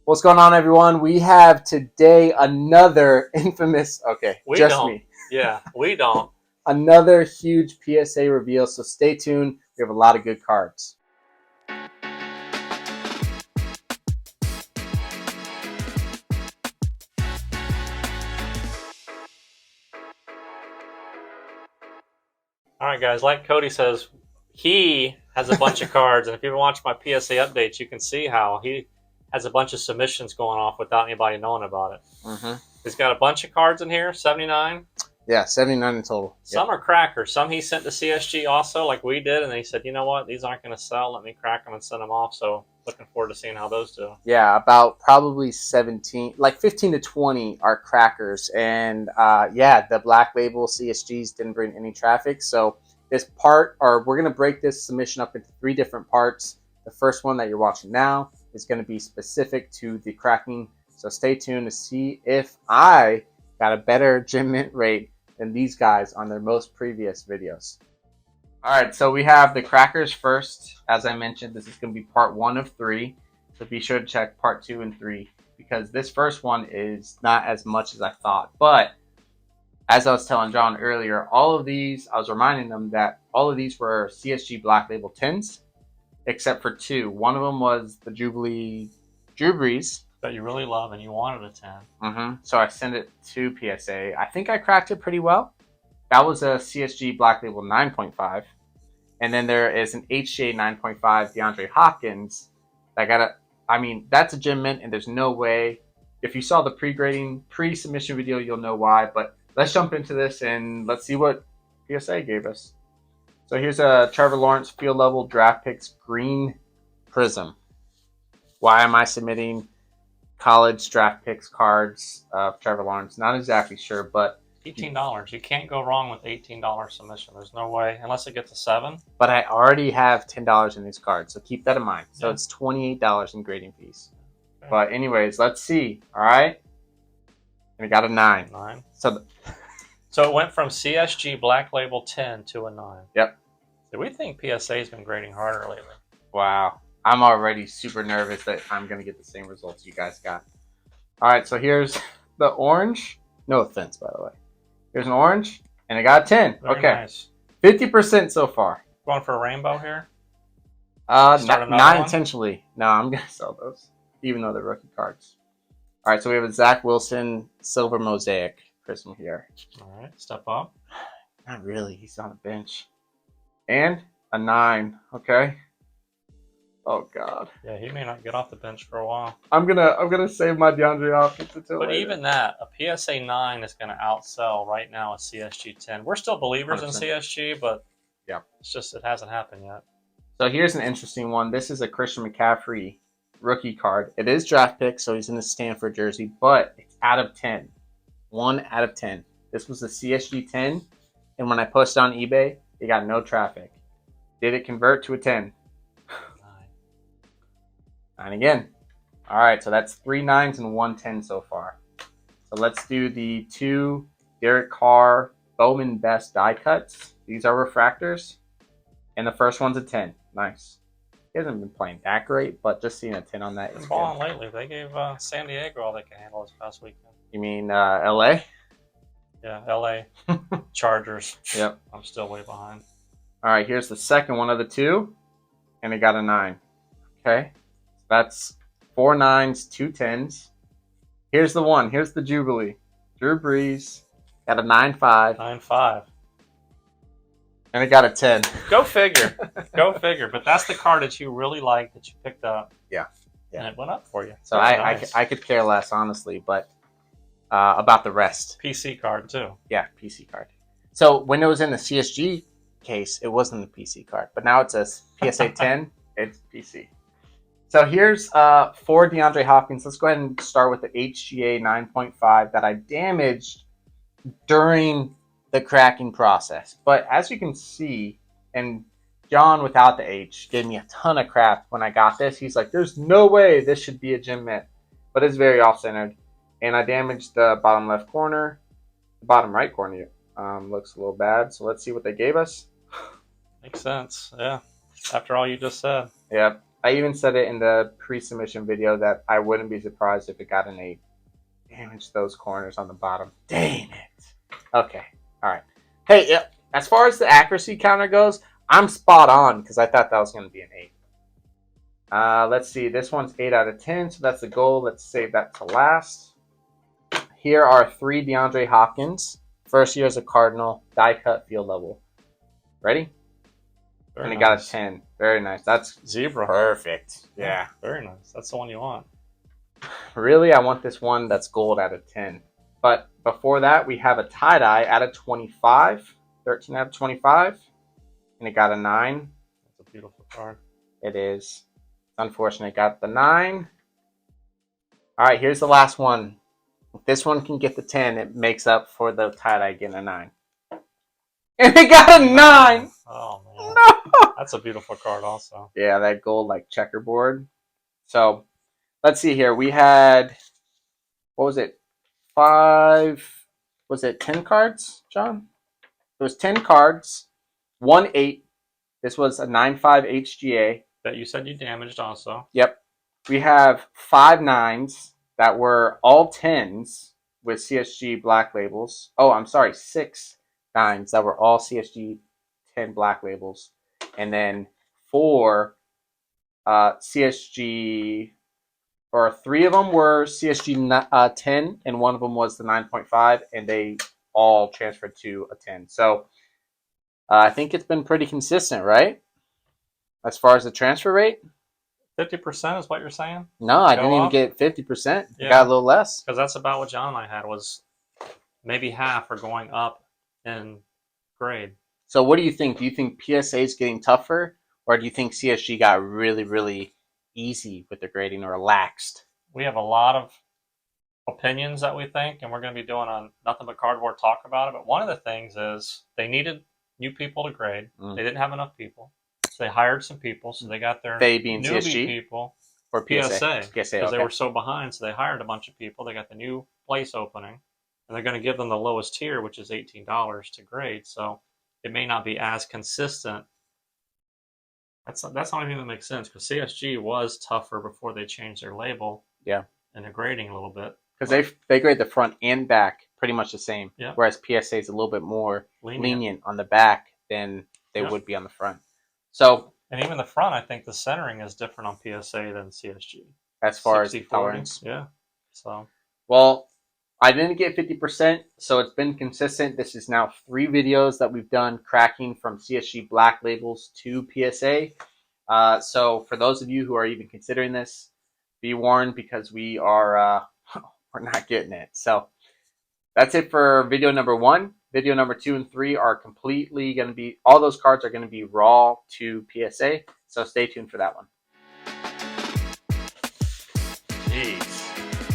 What's going on, everyone? We have today another infamous, We don't. another huge PSA reveal, so stay tuned. We have a lot of good cards. All right, guys. Like Cody says, he has a bunch of cards, and if you ever watch my PSA updates, you can see how he has a bunch of submissions going off without anybody knowing about it. He's got a bunch of cards in here, 79. Yeah, 79 in total. Some are crackers. Some he sent to CSG also, like we did, and then he said, you know what, these aren't going to sell. Let me crack them and send them off. So looking forward to seeing how those do. Yeah, about probably 17, like 15 to 20 are crackers. And yeah, the black label CSGs didn't bring any traffic. So this part, or we're going to break this submission up into 3 different parts. The first one that you're watching now is going to be specific to the cracking. So stay tuned to see if I got a better gem mint rate than these guys on their most previous videos. All right, so we have the crackers first. As I mentioned, this is going to be part 1 of 3. So be sure to check part 2 and 3 because this first one is not as much as I thought. But as I was telling John earlier, all of these, I was reminding them that all of these were CSG Black Label 10s, except for 2. One of them was the Jubilee Drew Brees that you really love and you wanted a 10. So I sent it to PSA. I think I cracked it pretty well. That was a CSG Black Label 9.5. And then there is an HGA 9.5 DeAndre Hopkins. I got a, I mean, that's a gem mint, and there's no way. If you saw the pre-grading, pre-submission video, you'll know why. But let's jump into this and let's see what PSA gave us. So here's a Trevor Lawrence field level draft picks green prism. Why am I submitting college draft picks cards of Trevor Lawrence? Not exactly sure, but $18. You can't go wrong with $18 submission. There's no way, unless it gets a 7. But I already have $10 in these cards, so keep that in mind. So it's $28 in grading fees. Okay. But anyways, let's see. All right, and I got a 9. 9. So it went from CSG Black Label 10 to a 9. Yep. So we think PSA's been grading harder lately. Wow, I'm already super nervous that I'm gonna get the same results you guys got. All right, so here's the orange. No offense, by the way. Here's an orange, and I got a 10. Very okay, nice. 50% so far. Going for a rainbow here? Not intentionally. No, I'm gonna sell those, even though they're rookie cards. All right, so we have a Zach Wilson silver mosaic prism here. All right, step up. Not really. He's on the bench. And a 9. Okay. Oh God. Yeah, he may not get off the bench for a while. I'm gonna save my DeAndre Hopkins until But later. even that, a PSA 9 is gonna outsell right now a CSG 10. We're still believers 100%. in CSG, but yeah, it's just it hasn't happened yet. So here's an interesting one. This is a Christian McCaffrey rookie card. It is draft pick, so he's in the Stanford jersey, but it's out of 10. 1 out of 10. This was a CSG 10, and when I posted on eBay, it got no traffic. Did it convert to a 10? 9 again. All right, so that's 3 9s and 1 10 so far. So let's do the 2 Derek Carr Bowman Best die cuts. These are refractors, and the first one's a 10. Nice. He hasn't been playing that great, but just seeing a 10 on that is balling lately. They gave San Diego all they can handle this past weekend. You mean LA? Yeah, LA Chargers. Yep. I'm still way behind. All right, here's the second one of the 2, and it got a 9. Okay. That's 4 9s, 2 10s. Here's the one. Here's the Jubilee. Drew Brees got a 9.5. 9.5. And it got a 10. Go figure. Go figure. But that's the card that you really like that you picked up. Yeah. And it went up for you. So I could care less, honestly, but about the rest. PC card, too. Yeah, PC card. So when it was in the CSG case, it wasn't the PC card. But now it says PSA 10. It's PC. So here's 4 DeAndre Hopkins. Let's go ahead and start with the HGA 9.5 that I damaged during the cracking process. But as you can see, and John without the H gave me a ton of crap when I got this. He's like, there's no way this should be a gem mint. But it's very off-centered. And I damaged the bottom left corner. The bottom right corner looks a little bad. So let's see what they gave us. Makes sense, yeah. After all you just said. Yep. I even said it in the pre-submission video that I wouldn't be surprised if it got an 8. Damage those corners on the bottom. Dang it. Okay. All right. Hey, yeah, as far as the accuracy counter goes, I'm spot on because I thought that was going to be an 8. Let's see. This one's 8 out of 10, so that's the goal. Let's save that to last. Here are 3 DeAndre Hopkins. First year as a Cardinal, die cut, field level. Ready? Very And he nice. got a 10. Very nice. That's Zebra. perfect. Yeah. Very nice. That's the one you want. Really, I want this one that's gold out of 10. But before that, we have a tie-dye out of 25. 13 out of 25. And it got a 9. That's a beautiful card. It is. It's unfortunate it got the 9. All right, here's the last one. If this one can get the 10, it makes up for the tie-dye getting a 9. And it got a 9! Oh, man. No! That's a beautiful card also. Yeah, that gold like checkerboard. So, let's see here. We had, what was it? 10 cards, John? It was 10 cards, 1 8. This was a 9.5 HGA. That you said you damaged also. Yep. We have 5 9s that were all 10s with CSG black labels. Oh, I'm sorry, 6 9s that were all CSG 10 black labels. And then 4 CSG, or 3 of them were CSG 10, and 1 of them was the 9.5, and they all transferred to a 10. So I think it's been pretty consistent, right? As far as the transfer rate? 50% is what you're saying? No, I Go didn't even up? get 50%. Yeah. I got a little less. Because that's about what John and I had, was maybe half are going up in grade. So what do you think? Do you think PSA is getting tougher, or do you think CSG got really, really easy with the grading or relaxed? We have a lot of opinions that we think, and we're going to be doing on Nothing But Cardboard talk about it. But one of the things is they needed new people to grade. They didn't have enough people. So they hired some people, so they got their They being newbie CSG? people. Or PSA? PSA. PSA, Because okay. they were so behind, so they hired a bunch of people. They got the new place opening, and they're going to give them the lowest tier, which is $18 to grade. So it may not be as consistent. That's the only thing that makes sense, because CSG was tougher before they changed their label. Yeah. And the grading a little bit. Because they grade the front and back pretty much the same. Yeah. Whereas PSA is a little bit more Lenient. lenient on the back than they would be on the front. So, and even the front, I think the centering is different on PSA than CSG. As far 60, as tolerance? Yeah. So. Well, I didn't get 50%, so it's been consistent. This is now 3 videos that we've done cracking from CSG black labels to PSA. So for those of you who are even considering this, be warned, because we are we're not getting it. So that's it for video number 1. Video number 2 and 3 are completely going to be, all those cards are going to be raw to PSA. So stay tuned for that one. Jeez.